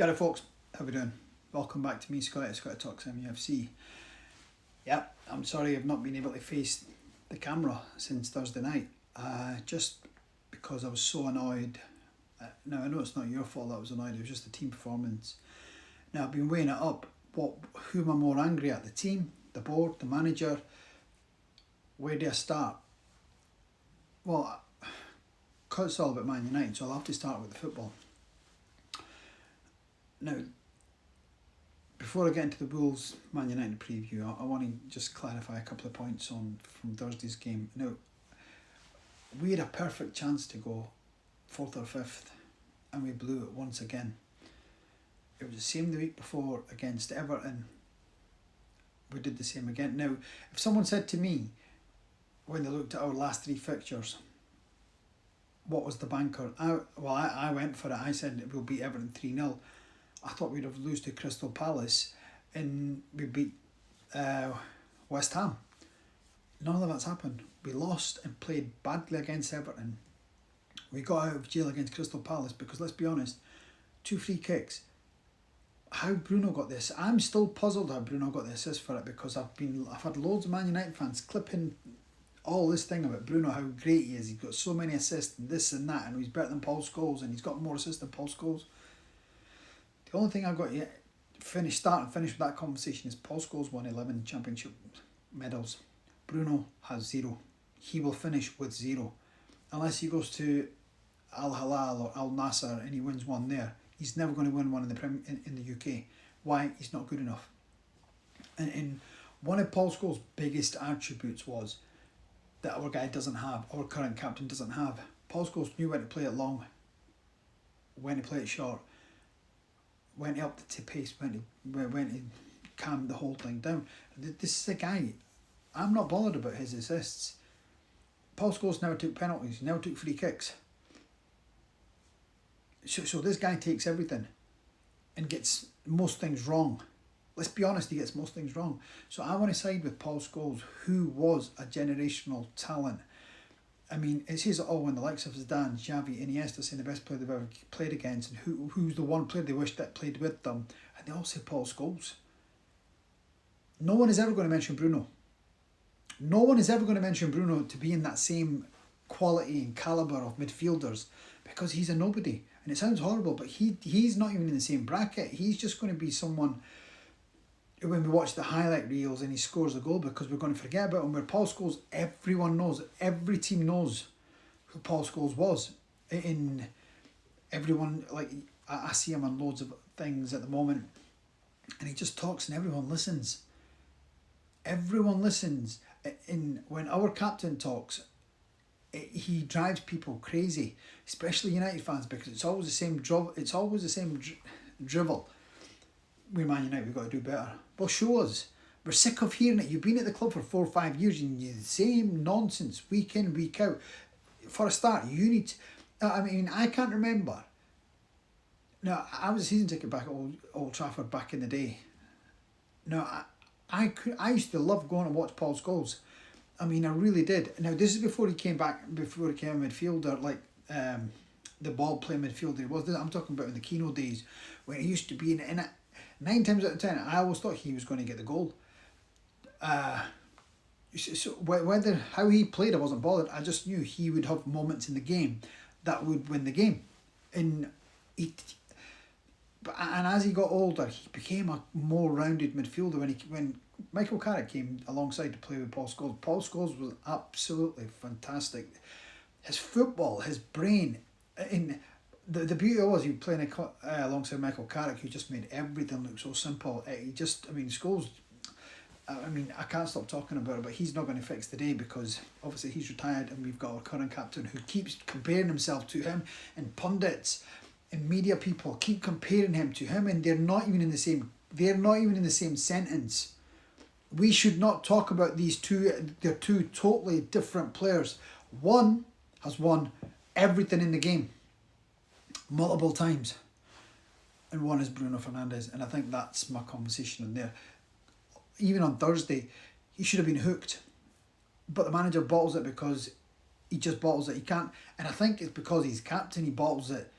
G'day folks, how we doing? Welcome back to me, Scotty Talks MUFC. Yep, I'm sorry I've not been able to face the camera since Thursday night, just because I was so annoyed. Now I know it's not your fault that I was annoyed, it was just the team performance. Now I've been weighing it up, who am I more angry at, the team, the board, the manager? Where do I start? Well, because it's all about Man United, so I'll have to start with the football. Now, before I get into the Wolves Man United preview, I want to just clarify a couple of points from Thursday's game. Now, we had a perfect chance to go 4th or 5th, and we blew it once again. It was the same the week before against Everton. We did the same again. Now, if someone said to me, when they looked at our last 3 fixtures, what was the banker? I went for it. I said we'll beat Everton 3-0. I thought we'd have lost to Crystal Palace and we beat West Ham. None of that's happened. We lost and played badly against Everton. We got out of jail against Crystal Palace because, let's be honest, 2 free kicks. How Bruno got this? I'm still puzzled how Bruno got the assist for it, because I've had loads of Man United fans clipping all this thing about Bruno, how great he is. He's got so many assists and this and that, and he's better than Paul Scholes, and he's got more assists than Paul Scholes. The only thing I've got to finish with that conversation is Paul Scholes won 11 championship medals. Bruno has 0. He will finish with 0. Unless he goes to Al Hilal or Al Nassr and he wins one there. He's never going to win one in the UK. Why? He's not good enough. And one of Paul Scholes' biggest attributes was that our guy doesn't have, our current captain doesn't have. Paul Scholes knew when to play it long, when to play it short, when to up the pace, when to calm the whole thing down. This is a guy, I'm not bothered about his assists. Paul Scholes never took penalties, never took free kicks. So this guy takes everything and gets most things wrong. Let's be honest, he gets most things wrong. So I want to side with Paul Scholes, who was a generational talent. I mean, it says it all when the likes of Zidane, Xavi, Iniesta saying the best player they've ever played against, and who's the one player they wish that played with them, and they all say Paul Scholes. No one is ever going to mention Bruno. No one is ever going to mention Bruno to be in that same quality and calibre of midfielders, because he's a nobody. And it sounds horrible, but he's not even in the same bracket. He's just going to be someone, when we watch the highlight reels and he scores a goal, because we're going to forget about him. Where Paul Scholes, everyone knows, every team knows who Paul Scholes was. In everyone, like, I see him on loads of things at the moment, and he just talks and everyone listens. Everyone listens. When our captain talks, he drives people crazy, especially United fans, because it's always the same drivel. We Man United, we've got to do better. Well, show us. We're sick of hearing it. You've been at the club for 4 or 5 years and you the same nonsense week in, week out. For a start, you need to, I can't remember. Now, I was a season ticket back at Old Trafford back in the day. Now, I used to love going and watch Paul Scholes. I mean, I really did. Now, this is before he came a midfielder, like the ball playing midfielder he was. I'm talking about in the Keno days, when he used to be in it. 9 times out of 10, I always thought he was going to get the goal. So how he played, I wasn't bothered. I just knew he would have moments in the game that would win the game. And as he got older, he became a more rounded midfielder. When Michael Carrick came alongside to play with Paul Scholes, Paul Scholes was absolutely fantastic. His football, his brain, The beauty was he was playing alongside Michael Carrick, who just made everything look so simple. Scholes, I can't stop talking about it, but he's not going to fix the day, because obviously he's retired and we've got our current captain who keeps comparing himself to him, and pundits and media people keep comparing him to him, and they're not even in the same sentence. We should not talk about these two. They're 2 totally different players. One has won everything in the game multiple times, and one is Bruno Fernandes, and I think that's my conversation in there. Even on Thursday, he should have been hooked, but the manager bottles it because he just bottles it. He can't, and I think it's because he's captain, he bottles it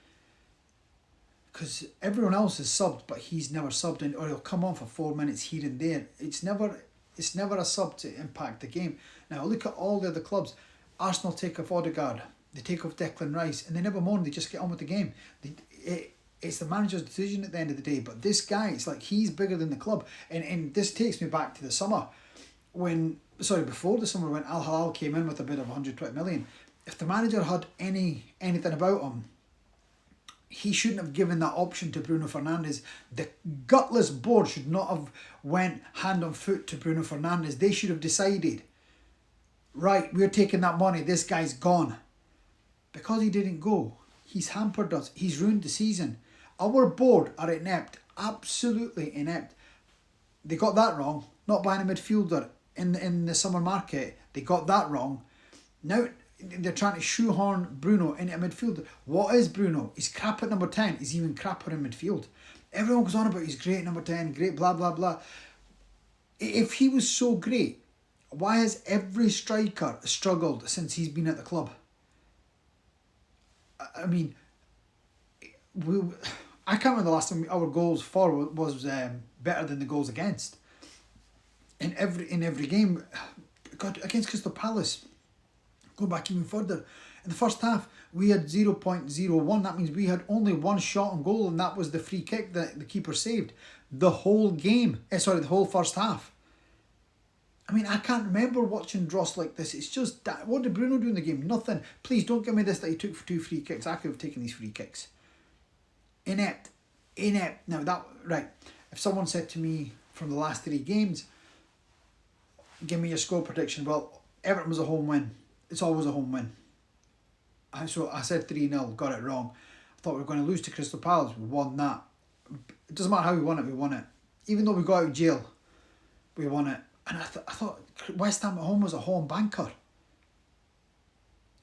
because everyone else is subbed, but he's never subbed, or he'll come on for 4 minutes here and there. It's never a sub to impact the game. Now look at all the other clubs. Arsenal take off Odegaard, they take off Declan Rice, and they never moan. They just get on with the game. It's the manager's decision at the end of the day. But this guy, it's like he's bigger than the club, and this takes me back to the summer before the summer when Al Hilal came in with a bid of 120 million. If the manager had anything about him, he shouldn't have given that option to Bruno Fernandes. The gutless board should not have went hand on foot to Bruno Fernandes. They should have decided, right, we're taking that money, this guy's gone. Because he didn't go, he's hampered us. He's ruined the season. Our board are inept, absolutely inept. They got that wrong, not buying a midfielder in the summer market. They got that wrong. Now they're trying to shoehorn Bruno into a midfielder. What is Bruno? He's crap at number 10. He's even crapper in midfield. Everyone goes on about he's great at number 10, great, blah, blah, blah. If he was so great, why has every striker struggled since he's been at the club? I mean, I can't remember the last time our goals for was better than the goals against. In every game, God, against Crystal Palace, go back even further. In the first half, we had 0.01. That means we had only one shot on goal, and that was the free kick that the keeper saved. The whole game, the whole first half. I mean, I can't remember watching dross like this. It's just that. What did Bruno do in the game? Nothing. Please don't give me this that he took 2 free kicks. I could have taken these free kicks. Inept. Now right. If someone said to me from the last 3 games, give me your score prediction. Well, Everton was a home win. It's always a home win. So I said 3-0, got it wrong. I thought we were going to lose to Crystal Palace. We won that. It doesn't matter how we won it. Even though we got out of jail, we won it. And I thought West Ham at home was a home banker.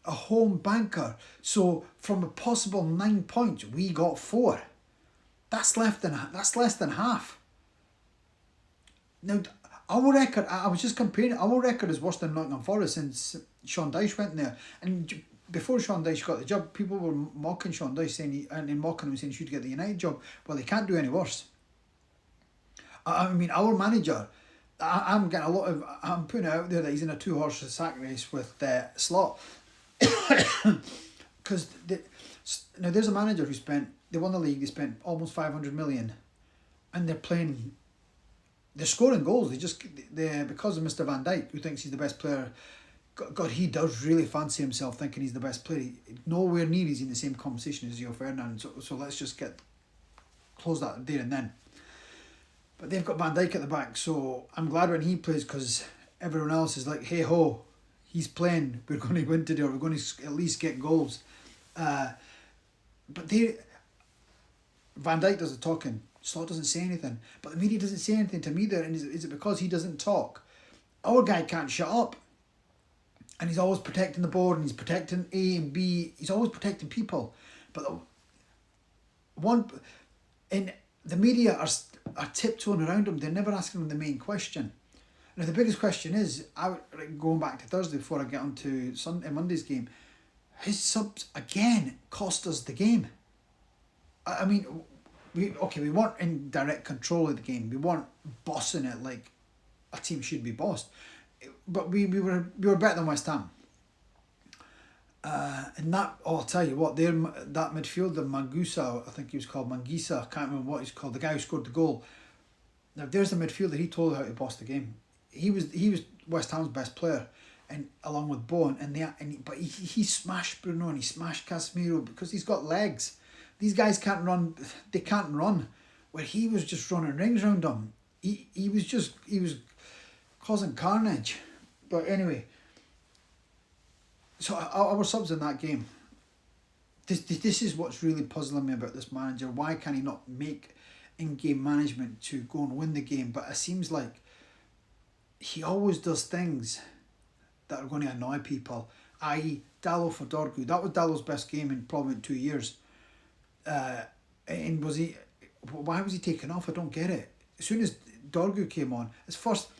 A home banker. So from a possible 9 points, we got 4. That's less than half. Now, our record, I was just comparing, our record is worse than Nottingham Forest since Sean Dyche went there. And before Sean Dyche got the job, people were mocking Sean Dyche mocking him saying he should get the United job. Well, they can't do any worse. I mean, our manager, I'm putting it out there that he's in a 2-horse sack race with Slot. Because now there's a manager they won the league, they spent almost 500 million, and they're scoring goals. They because of Mr. Van Dijk, who thinks he's the best player. God, he does really fancy himself thinking he's the best player. Nowhere near he's in the same conversation as Rio Ferdinand. So let's just close that there and then. But they've got Van Dijk at the back, so I'm glad when he plays because everyone else is like, hey ho, he's playing. We're going to win today, or we're going to at least get goals. But Van Dijk does the talking. Slot doesn't say anything, but the media doesn't say anything to me there. And is it because he doesn't talk? Our guy can't shut up, and he's always protecting the board, and he's protecting A and B. He's always protecting people, but the media are tiptoeing around him. They're never asking him the main question. Now the biggest question is, going back to Thursday before I get on to Monday's game, his subs again cost us the game. I mean, we weren't in direct control of the game. We weren't bossing it like a team should be bossed, but we were better than West Ham. And that, I'll tell you what, that midfielder Mangusa, I think he was called Mangisa, I can't remember what he's called, the guy who scored the goal. Now there's the midfielder, he told how to boss the game. He was West Ham's best player, and along with Bowen, but he smashed Bruno and he smashed Casemiro because he's got legs. These guys can't run. They can't run. Where he was just running rings around them. He was causing carnage. But anyway, so our subs in that game. This is what's really puzzling me about this manager. Why can he not make in-game management to go and win the game? But it seems like he always does things that are going to annoy people. I.e. Dallo for Dorgu. That was Dallo's best game in probably 2 years. And why was he taken off? I don't get it. As soon as Dorgu came on,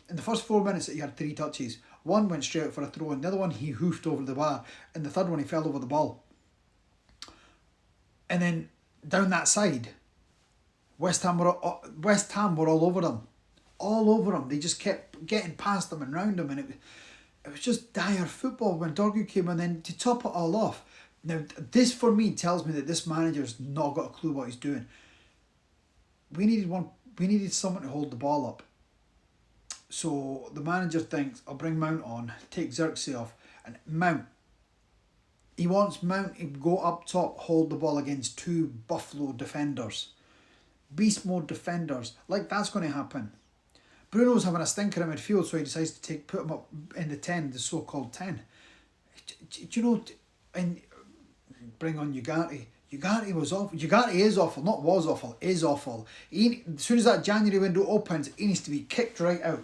in the first 4 minutes that he had 3 touches. One went straight out for a throw, and the other one he hoofed over the bar, and the third one he fell over the ball. And then down that side, West Ham were all over them. All over them. They just kept getting past them and round them, and it was just dire football when Dorgu came in. Then to top it all off, now this for me tells me that this manager's not got a clue what he's doing. We needed someone to hold the ball up. So the manager thinks, I'll bring Mount on, take Xerxes off, and Mount. He wants Mount to go up top, hold the ball against two Buffalo defenders. Beast mode defenders. Like, that's going to happen. Bruno's having a stinker in midfield, so he decides to put him up in the 10, the so-called 10. Do you know, and bring on Ugarte. Ugarte was awful. Ugarte is awful, not was awful, is awful. As soon as that January window opens, he needs to be kicked right out.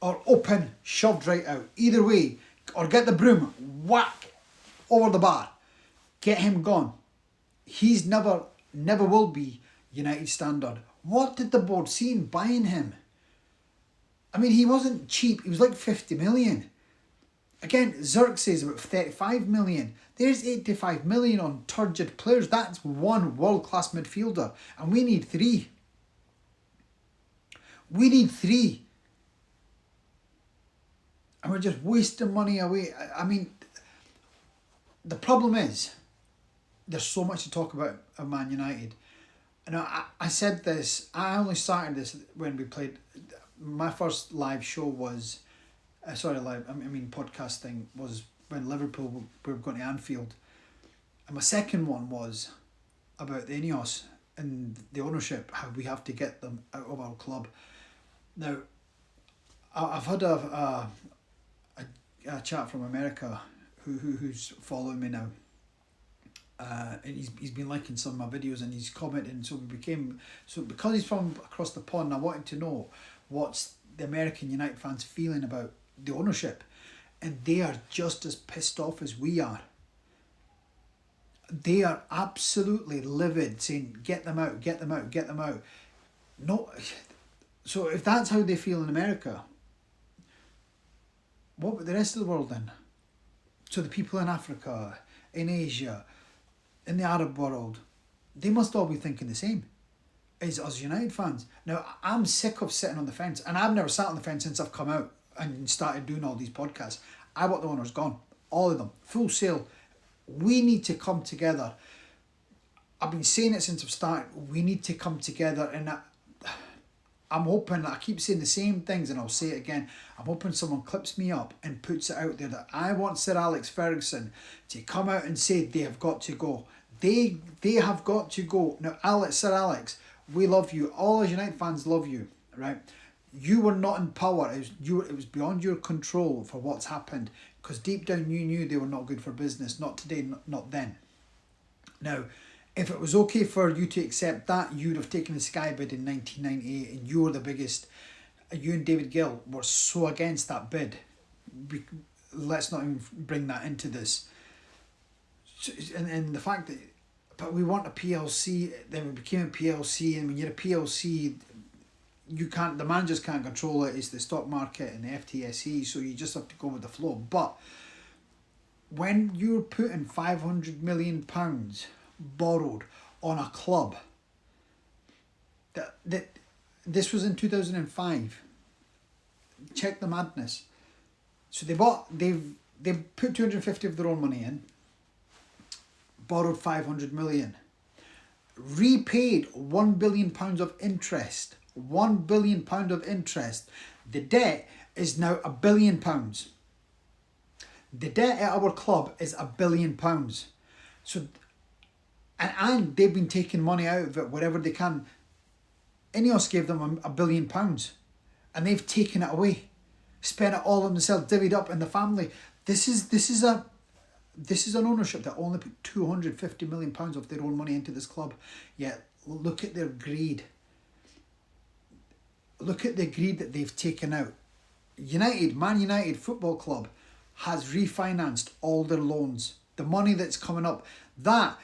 Or open, shoved right out. Either way, or get the broom, whack, over the bar. Get him gone. He's never will be United standard. What did the board see in buying him? I mean, he wasn't cheap. He was like 50 million. Again, Xerxes about 35 million. There's 85 million on turgid players. That's one world-class midfielder. And we need three. We need three. And we're just wasting money away. I mean, the problem is, there's so much to talk about of Man United. And I said this, I only started this when we played. My first live show was, podcast thing was when Liverpool were going to Anfield. And my second one was about the Ineos and the ownership, how we have to get them out of our club. Now, I've had a chat from America who's following me now. And he's been liking some of my videos and he's commenting, so because he's from across the pond, I wanted to know what's the American United fans feeling about the ownership, and they are just as pissed off as we are. They are absolutely livid, saying get them out, get them out, get them out. No, so if that's how they feel in America, what about the rest of the world then? So the people in Africa, in Asia, in the Arab world, they must all be thinking the same as us United fans. Now, I'm sick of sitting on the fence, and I've never sat on the fence since I've come out and started doing all these podcasts. I want the owners gone, all of them, full sale. We need to come together. I've been saying it since I've started. We need to come together, and I'm hoping, I keep saying the same things and I'll say it again, I'm hoping someone clips me up and puts it out there that I want Sir Alex Ferguson to come out and say they have got to go. They have got to go. Now, Sir Alex, we love you. All us United fans love you, right? You were not in power. It was beyond your control for what's happened, because deep down you knew they were not good for business. Not today, not then. Now, if it was okay for you to accept that, you'd have taken the Sky bid in 1998, and you were the biggest. You and David Gill were so against that bid. Let's not even bring that into this. And the fact that, but we want a PLC, then we became a PLC, and when you're a PLC, the managers can't control it. It's the stock market and the FTSE, so you just have to go with the flow. But when you're putting £500 million borrowed on a club, that this was in 2005. Check the madness. So they put 250 of their own money in, borrowed 500 million, repaid £1 billion of interest. £1 billion of interest. The debt is now £1 billion. The debt at our club is £1 billion. So, and they've been taking money out of it wherever they can. Ineos gave them £1 billion, and they've taken it away, spent it all on themselves, divvied up in the family. This is an ownership that only put £250 million of their own money into this club. Yet look at their greed. Look at the greed that they've taken out. Man United Football Club has refinanced all their loans. The money that's coming up, that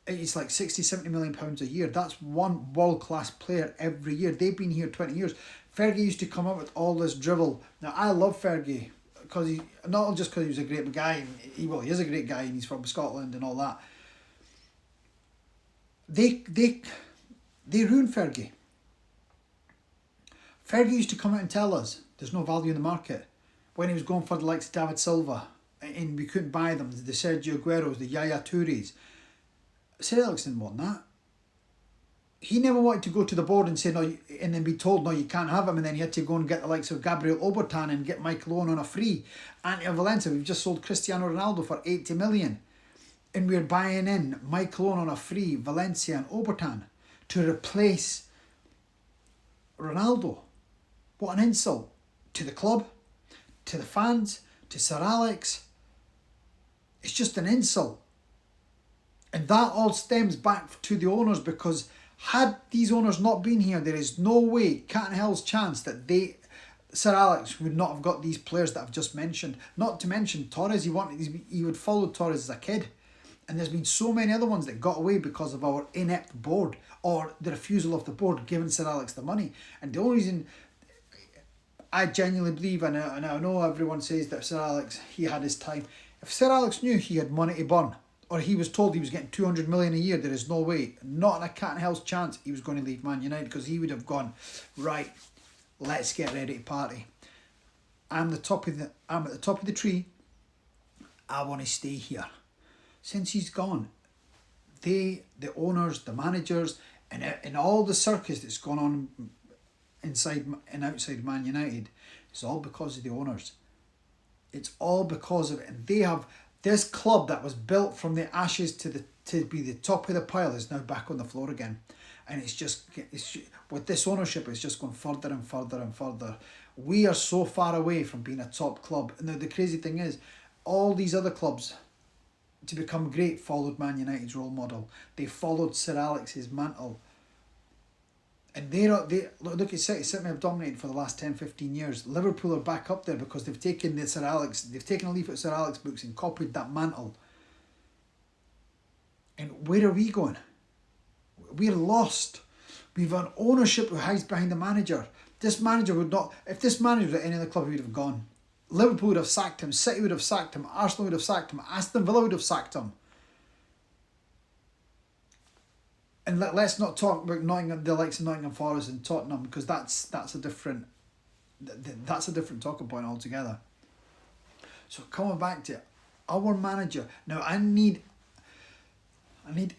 is like 60, 70 million pounds a year. That's one world-class player every year. They've been here 20 years. Fergie used to come up with all this drivel. Now, I love Fergie, because not just because he was a great guy, and he is a great guy, and he's from Scotland and all that. They ruined Fergie. Fergie used to come out and tell us there's no value in the market. When he was going for the likes of David Silva, and we couldn't buy them, the Sergio Agueros, the Yaya Toure's. Sir Alex didn't want that. He never wanted to go to the board and say no, and then be told no, you can't have him, and then he had to go and get the likes of Gabriel Obertan and get Michael Owen on a free. Ante Valencia, we've just sold Cristiano Ronaldo for 80 million, and we're buying in Michael Owen on a free, Valencia and Obertan to replace Ronaldo. What an insult to the club, to the fans, to Sir Alex. It's just an insult. And that all stems back to the owners, because had these owners not been here, there is no way, cat and hell's chance, that Sir Alex would not have got these players that I've just mentioned. Not to mention Torres, he would follow Torres as a kid. And there's been so many other ones that got away because of our inept board or the refusal of the board giving Sir Alex the money. And the only reason I genuinely believe, and I know everyone says that Sir Alex, he had his time. If Sir Alex knew he had money to burn, or he was told he was getting 200 million a year, there is no way, not in a cat and hell's chance, he was going to leave Man United, because he would have gone, right, let's get ready to party. I'm at the top of the tree. I want to stay here. Since he's gone, the owners, the managers, and all the circus that's gone on inside and outside Man United, it's all because of the owners. It's all because of it, and they have. This club that was built from the ashes to be the top of the pile is now back on the floor again. And it's with this ownership, it's just going further and further and further. We are so far away from being a top club. And the crazy thing is, all these other clubs, to become great, followed Man United's role model. They followed Sir Alex's mantle. And they look at City. City have dominated for the last 10, 15 years. Liverpool are back up there because they've taken they've taken a leaf at Sir Alex books and copied that mantle. And where are we going? We're lost. We've an ownership who hides behind the manager. This manager would not, if this manager was at any other club, he would have gone. Liverpool would have sacked him, City would have sacked him, Arsenal would have sacked him, Aston Villa would have sacked him. And let's not talk about the likes of Nottingham Forest and Tottenham, because that's a different talking point altogether. So coming back to our manager, now I need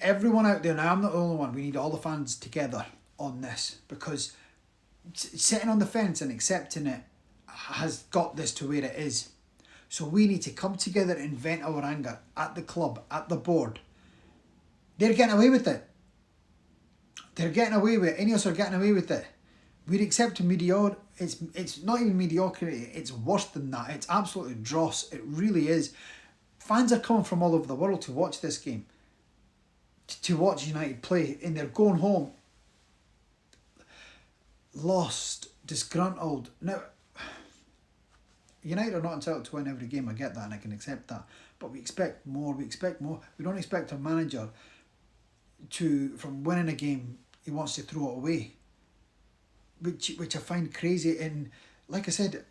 everyone out there. Now I'm not the only one. We need all the fans together on this, because sitting on the fence and accepting it has got this to where it is. So we need to come together and vent our anger at the club, at the board. They're getting away with it. They're getting away with it. Any of us are getting away with it. We're accepting mediocre. It's not even mediocrity. It's worse than that. It's absolutely dross. It really is. Fans are coming from all over the world to watch this game, to watch United play, and they're going home lost, disgruntled. Now, United are not entitled to win every game. I get that, and I can accept that. But we expect more. We don't expect our manager from winning a game, he wants to throw it away, which I find crazy. And like I said,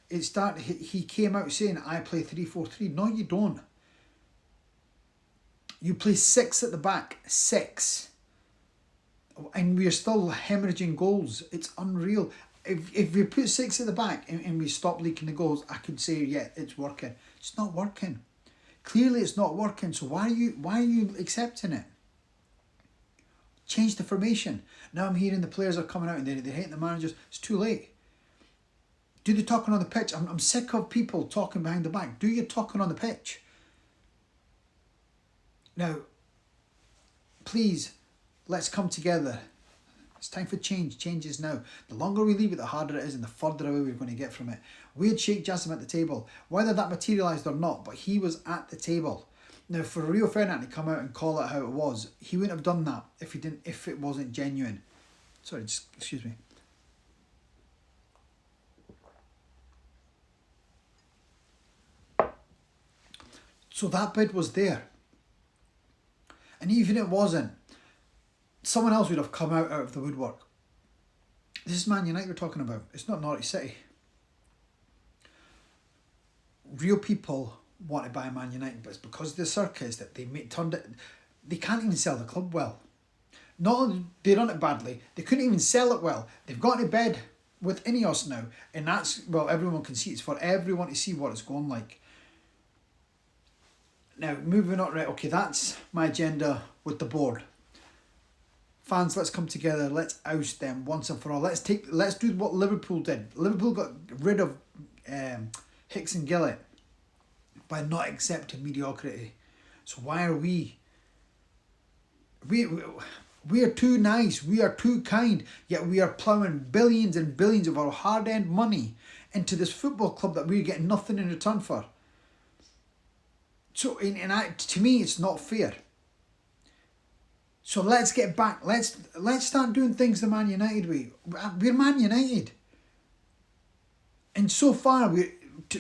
he came out saying, I play 3-4-3. No, you don't. You play 6 at the back. 6. And we're still hemorrhaging goals. It's unreal. If we put 6 at the back and we stop leaking the goals, I could say, yeah, it's working. It's not working. Clearly it's not working. So why are you accepting it? Change the formation. Now I'm hearing the players are coming out and they're hating the managers. It's too late. Do the talking on the pitch. I'm sick of people talking behind the back. Do your talking on the pitch. Now, please, let's come together. It's time for change. Change is now. The longer we leave it, the harder it is and the further away we're going to get from it. We had Sheikh Jassim at the table. Whether that materialised or not, but he was at the table. Now, for Rio Ferdinand to come out and call it how it was, he wouldn't have done that if it wasn't genuine. Sorry, just excuse me. So that bid was there. And even if it wasn't, someone else would have come out of the woodwork. This is Man United we're talking about. It's not Norwich City. Real people want to buy Man United, but it's because of the circus that they turned it. They can't even sell the club well. Not only they run it badly, they couldn't even sell it well. They've got to bed with Ineos now, and that's, well, everyone can see, it's for everyone to see what it's going like. Now, moving on, right, okay, that's my agenda with the board. Fans, let's come together, let's oust them once and for all. Let's do what Liverpool did. Liverpool got rid of Hicks and Gillett by not accepting mediocrity. So why are we are too nice, we are too kind, yet we are ploughing billions and billions of our hard-earned money into this football club that we're getting nothing in return for. So, to me, it's not fair. So let's get back. Let's start doing things the Man United way. We're Man United, and so far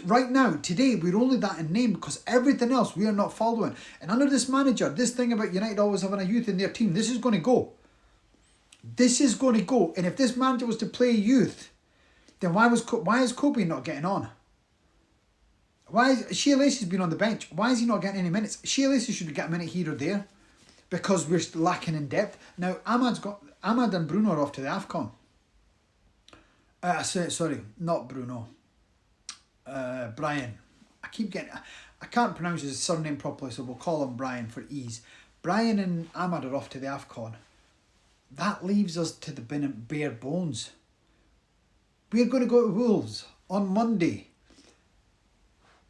right now today we're only that in name, because everything else we are not following. And under this manager, this thing about United always having a youth in their team, this is going to go. This is going to go. And if this manager was to play youth, then why is Kobe not getting on? Shea Lacey's been on the bench? Why is he not getting any minutes? Shea Lacey should get a minute here or there, because we're lacking in depth. Now Ahmad and Bruno are off to the AFCON. Sorry, not Bruno. Brian. I can't pronounce his surname properly, so we'll call him Brian for ease. Brian and Ahmad are off to the AFCON. That leaves us to the bare bones. We're going to go to Wolves on Monday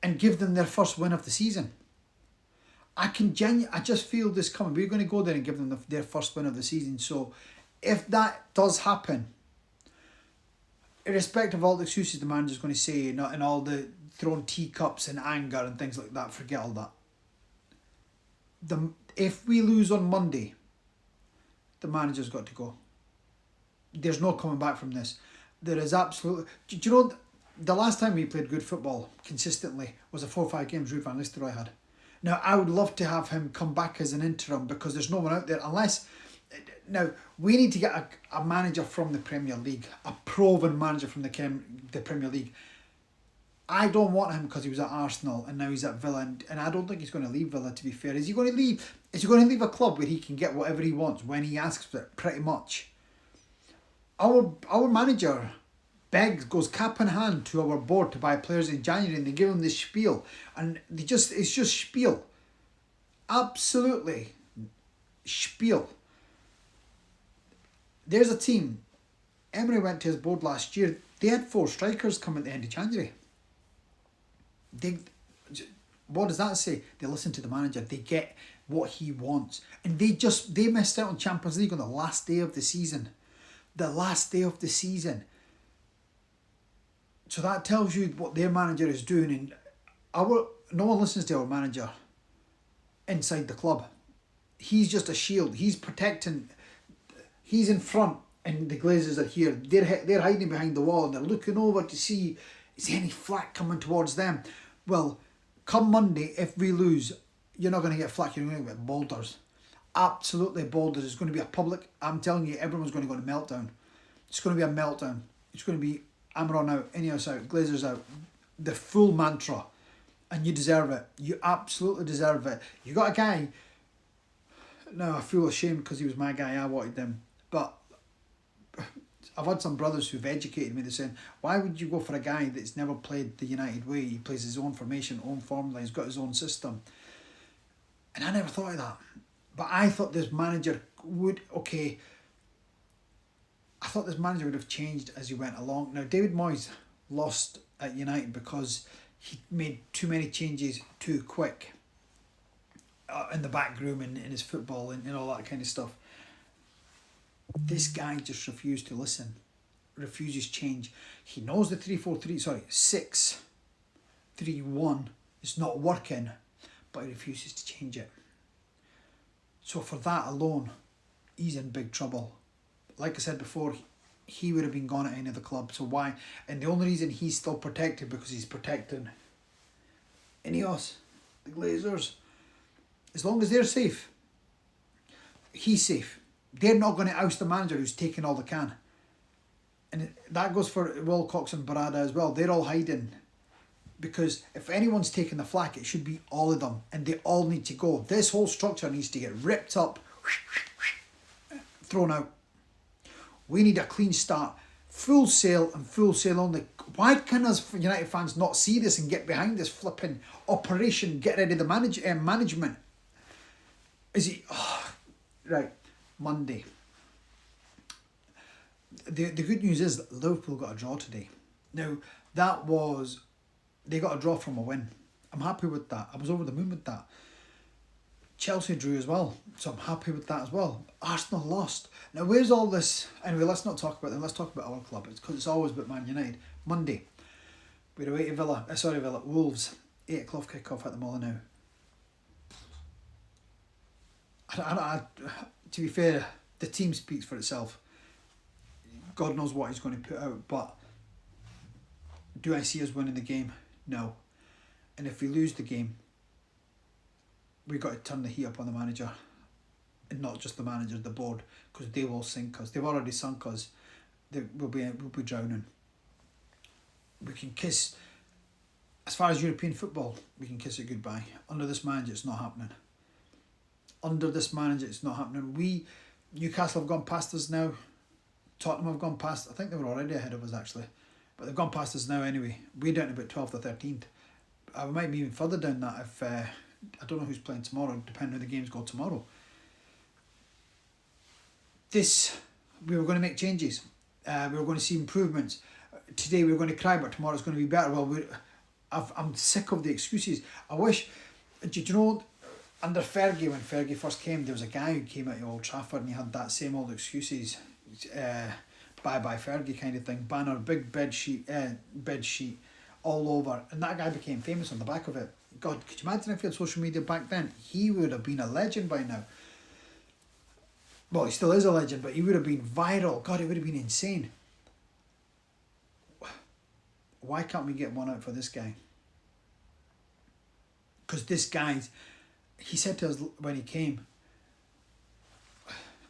and give them their first win of the season. I just feel this coming. We're going to go there and give them their first win of the season. So if that does happen, irrespective of all the excuses the manager's going to say, and all the throwing teacups and anger and things like that, forget all that. If we lose on Monday, the manager's got to go. There's no coming back from this. There is absolutely... Do you know, the last time we played good football consistently was the 4 or 5 games Ruud van Nistelrooy had. Now, I would love to have him come back as an interim, because there's no one out there unless... Now, we need to get a manager from the Premier League, a proven manager from the Premier League. I don't want him because he was at Arsenal and now he's at Villa, and I don't think he's going to leave Villa, to be fair. Is he going to leave? Is he going to leave a club where he can get whatever he wants when he asks for it, pretty much? Our manager goes cap in hand to our board to buy players in January, and they give him this spiel, and it's just spiel. Absolutely spiel. There's a team, Emery went to his board last year, they had 4 strikers come at the end of January. What does that say? They listen to the manager, they get what he wants. And they missed out on Champions League on the last day of the season. The last day of the season. So that tells you what their manager is doing. And no one listens to our manager inside the club. He's just a shield. He's protecting... He's in front and the Glazers are here. They're hiding behind the wall and they're looking over to see, is there any flack coming towards them? Well, come Monday, if we lose, you're not going to get flack, you're going to get boulders. Absolutely boulders. It's going to be a public, I'm telling you, everyone's going to go to meltdown. It's going to be a meltdown. It's going to be Amaron out, Ineos out, Glazers out. The full mantra. And you deserve it. You absolutely deserve it. You got a guy, now I feel ashamed because he was my guy, I wanted them. But I've had some brothers who've educated me. They're saying, why would you go for a guy that's never played the United way? He plays his own formation, own formula, he's got his own system. And I never thought of that. But I thought this manager would, I thought this manager would have changed as he went along. Now, David Moyes lost at United because he made too many changes too quick in the back room and in his football and all that kind of stuff. This guy just refused to listen, refuses change. He knows the 6-3-1 is not working, but he refuses to change it. So for that alone, he's in big trouble. Like I said before, he would have been gone at any other club. So why? And the only reason he's still protected because he's protecting Ineos, the Glazers. As long as they're safe, he's safe. They're not going to oust the manager who's taking all they can. And that goes for Wilcox and Barada as well. They're all hiding. Because if anyone's taking the flak, it should be all of them. And they all need to go. This whole structure needs to get ripped up. thrown out. We need a clean start. Full sail and full sail only. Why can us United fans not see this and get behind this flipping operation, get rid of the management? Is he... Oh, right, Monday. The good news is that Liverpool got a draw today. Now, they got a draw from a win. I'm happy with that. I was over the moon with that. Chelsea drew as well, so I'm happy with that as well. Arsenal lost. Now, where's all this? Anyway, let's not talk about them. Let's talk about our club. It's because it's always about Man United. Monday, we're away to Wolves. 8 o'clock kick-off at the Molineux. To be fair, the team speaks for itself. God knows what he's going to put out, but do I see us winning the game? No. And if we lose the game, we've got to turn the heat up on the manager. And not just the manager, the board, because they will sink us. They've already sunk us. We'll be drowning. We can kiss, as far as European football, we can kiss it goodbye. Under this manager, it's not happening. Newcastle have gone past us now. Tottenham have gone past, I think they were already ahead of us actually, but they've gone past us now anyway. We're down to about 12th or 13th. I might be even further down that if, I don't know who's playing tomorrow, depending on how the games go tomorrow. We were going to make changes. We were going to see improvements. Today we were going to cry, but tomorrow it's going to be better. Well, I'm sick of the excuses. I wish, do you know, under Fergie, when Fergie first came, there was a guy who came out of Old Trafford and he had that same old excuses. Bye Fergie kind of thing, banner, big bed sheet all over, and that guy became famous on the back of it. God, could you imagine if he had social media back then? He would have been a legend by now. Well, he still is a legend, but he would have been viral. God, it would have been insane. Why can't we get one out for this guy? Because this guy, he said to us when he came,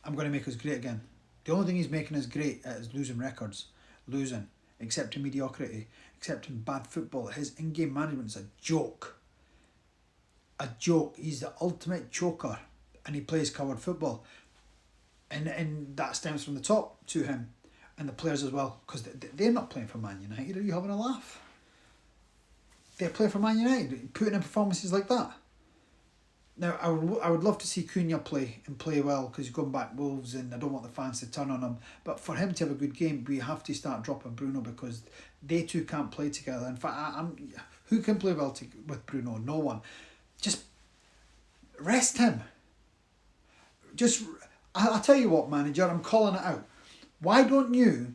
I'm going to make us great again. The only thing he's making us great at is losing records. Accepting mediocrity, accepting bad football. His in-game management is a joke. A joke. He's the ultimate choker and he plays coward football. And that stems from the top to him and the players as well, because they're not playing for Man United. Are you having a laugh? They play for Man United, putting in performances like that. Now, I would love to see Cunha play well, because he's going back Wolves and I don't want the fans to turn on him. But for him to have a good game, we have to start dropping Bruno, because they two can't play together. In fact, who can play well with Bruno? No one. Just rest him. I'll tell you what, manager, I'm calling it out. Why don't you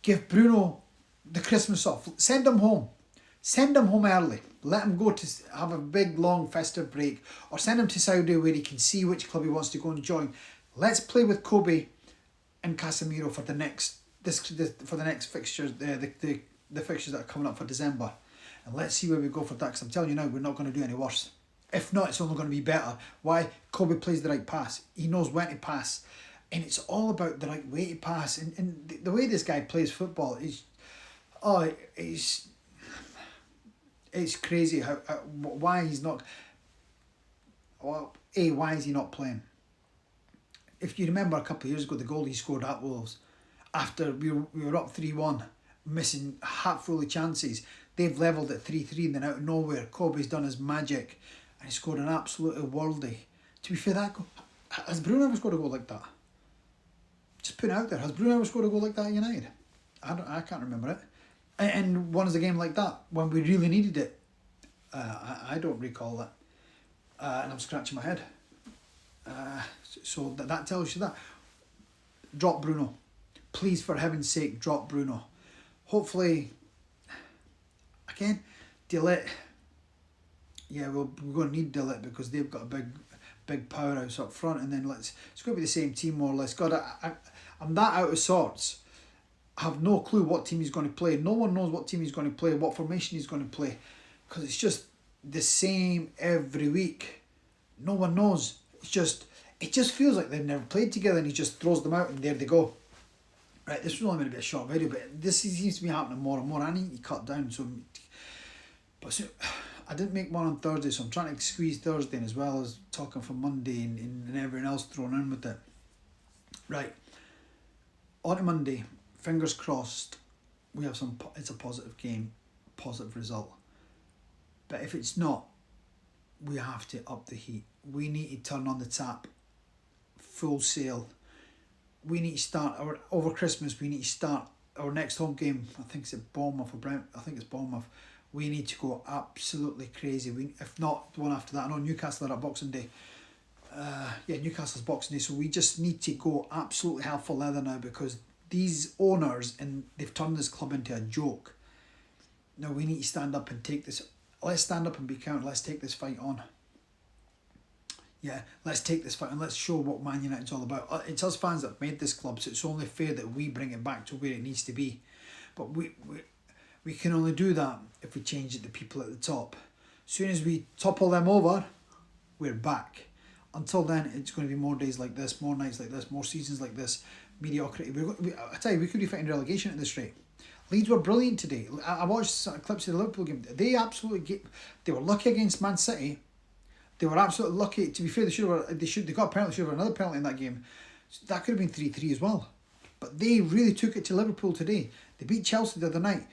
give Bruno the Christmas off? Send him home. Send him home early. Let him go to have a big, long, festive break. Or send him to Saudi where he can see which club he wants to go and join. Let's play with Kobe and Casemiro for the next fixtures, the fixtures that are coming up for December. And let's see where we go for that. Because I'm telling you now, we're not going to do any worse. If not, it's only going to be better. Why? Kobe plays the right pass. He knows when to pass. And it's all about the right way to pass. And the way this guy plays football is... It's crazy why he's not... why is he not playing? If you remember a couple of years ago, the goal he scored at Wolves, after we were up 3-1, missing hatful of chances, they've levelled at 3-3, and then out of nowhere, Kobe's done his magic, and he scored an absolute worldie. To be fair, has Bruno ever scored a goal like that? Just put it out there. Has Bruno ever scored a goal like that at United? I can't remember it. And one is a game like that, when we really needed it. I don't recall that. And I'm scratching my head. So that tells you that. Drop Bruno. Please, for heaven's sake, drop Bruno. Hopefully, again, Delit. Yeah, we're going to need Delit, because they've got a big powerhouse up front. And then it's going to be the same team more or less. God, I'm that out of sorts. I have no clue what team he's going to play. No one knows what team he's going to play, what formation he's going to play, because it's just the same every week. No one knows. It just feels like they've never played together, and he just throws them out and there they go. Right, this was only going to be a short video, but this seems to be happening more and more. I need to cut down. But I didn't make one on Thursday, so I'm trying to squeeze Thursday in, as well as talking for Monday and everything else thrown in with it. Right, on to Monday. Fingers crossed. We have some. It's a positive game, positive result. But if it's not, we have to up the heat. We need to turn on the tap, full sail. We need to start over Christmas. We need to start our next home game. I think it's at Bournemouth or Brent. I think it's Bournemouth. We need to go absolutely crazy. If not the one after that. I know Newcastle are at Boxing Day. Newcastle's Boxing Day. So we just need to go absolutely hell for leather now, because these owners, and they've turned this club into a joke. Now we need to stand up and take this. Let's stand up and be counted. Let's take this fight on. Yeah, let's take this fight and let's show what Man United's all about. It's us fans that have made this club, so it's only fair that we bring it back to where it needs to be. But we can only do that if we change it to people at the top. As soon as we topple them over, we're back. Until then, it's going to be more days like this, more nights like this, more seasons like this. Mediocrity. I tell you, we could be fighting relegation at this rate. Leeds were brilliant today. I watched clips of the Liverpool game. They absolutely they were lucky against Man City. They were absolutely lucky. To be fair, they got a penalty. Should have another penalty in that game. So that could have been 3-3 as well. But they really took it to Liverpool today. They beat Chelsea the other night.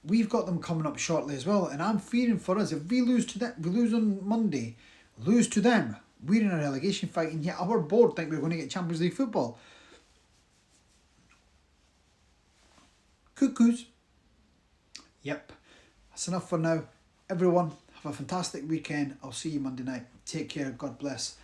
We've got them coming up shortly as well, and I'm fearing for us, if we lose to them, we lose on Monday, lose to them, we're in a relegation fight, and yet our board think we're going to get Champions League football. Cuckoos. Yep. That's enough for now. Everyone, have a fantastic weekend. I'll see you Monday night. Take care. God bless.